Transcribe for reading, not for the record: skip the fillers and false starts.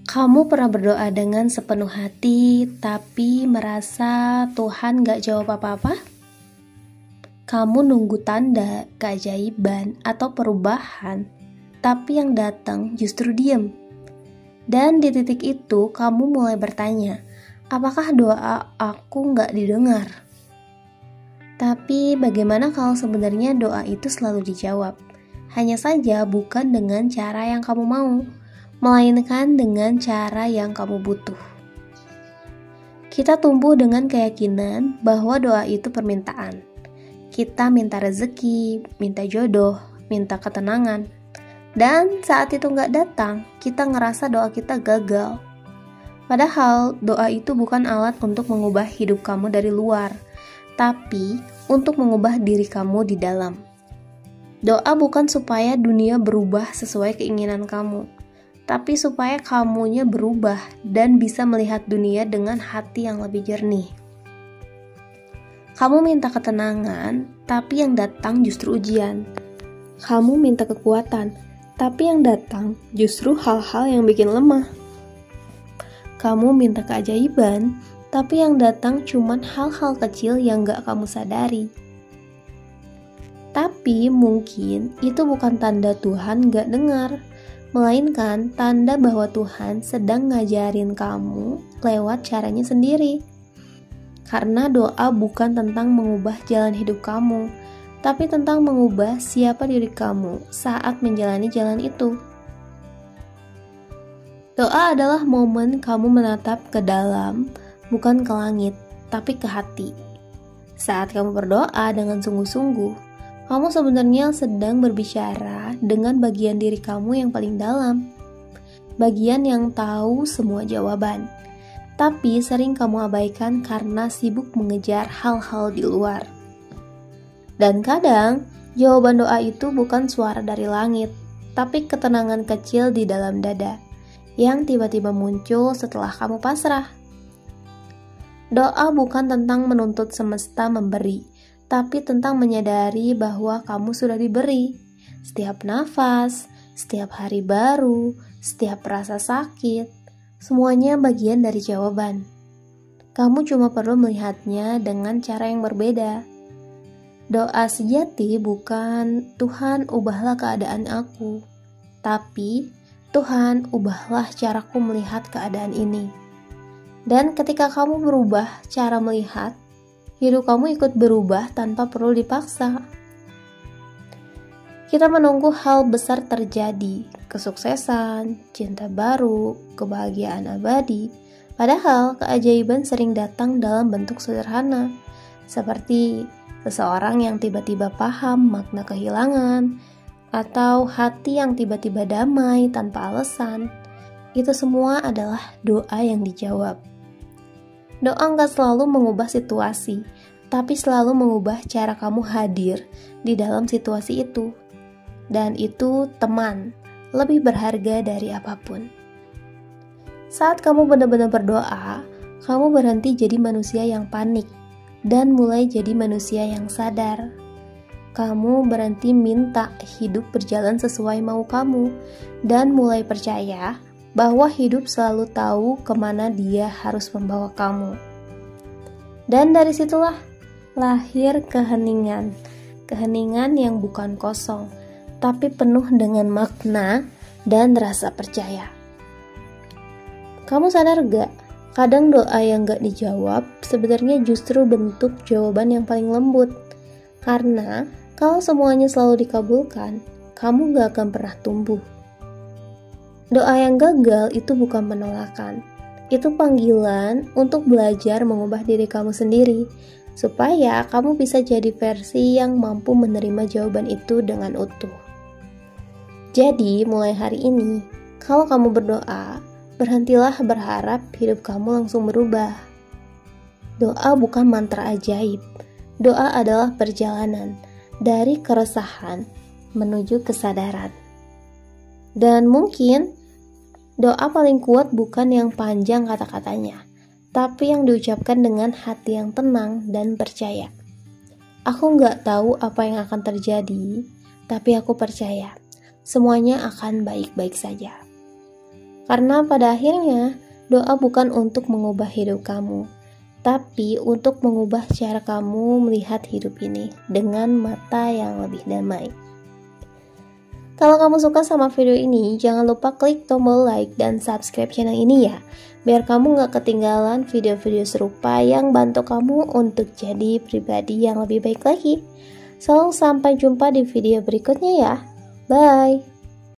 Kamu pernah berdoa dengan sepenuh hati, tapi merasa Tuhan gak jawab apa-apa? Kamu nunggu tanda, keajaiban, atau perubahan, tapi yang datang justru diam. Dan di titik itu, kamu mulai bertanya, apakah doa aku gak didengar? Tapi bagaimana kalau sebenarnya doa itu selalu dijawab? Hanya saja bukan dengan cara yang kamu mau, melainkan dengan cara yang kamu butuh. Kita tumbuh dengan keyakinan bahwa doa itu permintaan. Kita minta rezeki, minta jodoh, minta ketenangan. Dan saat itu gak datang, kita ngerasa doa kita gagal. Padahal doa itu bukan alat untuk mengubah hidup kamu dari luar, tapi untuk mengubah diri kamu di dalam. Doa bukan supaya dunia berubah sesuai keinginan kamu, tapi supaya kamunya berubah dan bisa melihat dunia dengan hati yang lebih jernih. Kamu minta ketenangan, tapi yang datang justru ujian. Kamu minta kekuatan, tapi yang datang justru hal-hal yang bikin lemah. Kamu minta keajaiban, tapi yang datang cuman hal-hal kecil yang gak kamu sadari. Tapi mungkin itu bukan tanda Tuhan gak dengar, melainkan tanda bahwa Tuhan sedang ngajarin kamu lewat caranya sendiri. Karena doa bukan tentang mengubah jalan hidup kamu, tapi tentang mengubah siapa diri kamu saat menjalani jalan itu. Doa adalah momen kamu menatap ke dalam, bukan ke langit, tapi ke hati. Saat kamu berdoa dengan sungguh-sungguh, kamu sebenarnya sedang berbicara dengan bagian diri kamu yang paling dalam, bagian yang tahu semua jawaban, tapi sering kamu abaikan karena sibuk mengejar hal-hal di luar. Dan kadang, jawaban doa itu bukan suara dari langit, tapi ketenangan kecil di dalam dada, yang tiba-tiba muncul setelah kamu pasrah. Doa bukan tentang menuntut semesta memberi, tapi tentang menyadari bahwa kamu sudah diberi. Setiap nafas, setiap hari baru, setiap rasa sakit, semuanya bagian dari jawaban. Kamu cuma perlu melihatnya dengan cara yang berbeda. Doa sejati bukan Tuhan ubahlah keadaan aku, tapi Tuhan ubahlah caraku melihat keadaan ini. Dan ketika kamu berubah cara melihat, hidup kamu ikut berubah tanpa perlu dipaksa. Kita menunggu hal besar terjadi, kesuksesan, cinta baru, kebahagiaan abadi. Padahal keajaiban sering datang dalam bentuk sederhana, seperti seseorang yang tiba-tiba paham makna kehilangan, atau hati yang tiba-tiba damai tanpa alasan. Itu semua adalah doa yang dijawab. Doa nggak selalu mengubah situasi, tapi selalu mengubah cara kamu hadir di dalam situasi itu. Dan itu teman, lebih berharga dari apapun. Saat kamu benar-benar berdoa, kamu berhenti jadi manusia yang panik dan mulai jadi manusia yang sadar. Kamu berhenti minta hidup berjalan sesuai mau kamu dan mulai percaya bahwa hidup selalu tahu kemana dia harus membawa kamu. Dan dari situlah lahir keheningan yang bukan kosong, tapi penuh dengan makna dan rasa percaya. Kamu sadar gak? Kadang doa yang gak dijawab sebenarnya justru bentuk jawaban yang paling lembut. Karena kalau semuanya selalu dikabulkan, kamu gak akan pernah tumbuh. Doa yang gagal itu bukan penolakan. Itu panggilan untuk belajar mengubah diri kamu sendiri, supaya kamu bisa jadi versi yang mampu menerima jawaban itu dengan utuh. Jadi, mulai hari ini, kalau kamu berdoa, berhentilah berharap hidup kamu langsung berubah. Doa bukan mantra ajaib. Doa adalah perjalanan dari keresahan menuju kesadaran. Dan mungkin doa paling kuat bukan yang panjang kata-katanya, tapi yang diucapkan dengan hati yang tenang dan percaya. Aku gak tahu apa yang akan terjadi, tapi aku percaya semuanya akan baik-baik saja. Karena pada akhirnya, doa bukan untuk mengubah hidup kamu, tapi untuk mengubah cara kamu melihat hidup ini dengan mata yang lebih damai. Kalau kamu suka sama video ini, jangan lupa klik tombol like dan subscribe channel ini ya, biar kamu gak ketinggalan video-video serupa yang bantu kamu untuk jadi pribadi yang lebih baik lagi. So, sampai jumpa di video berikutnya ya. Bye!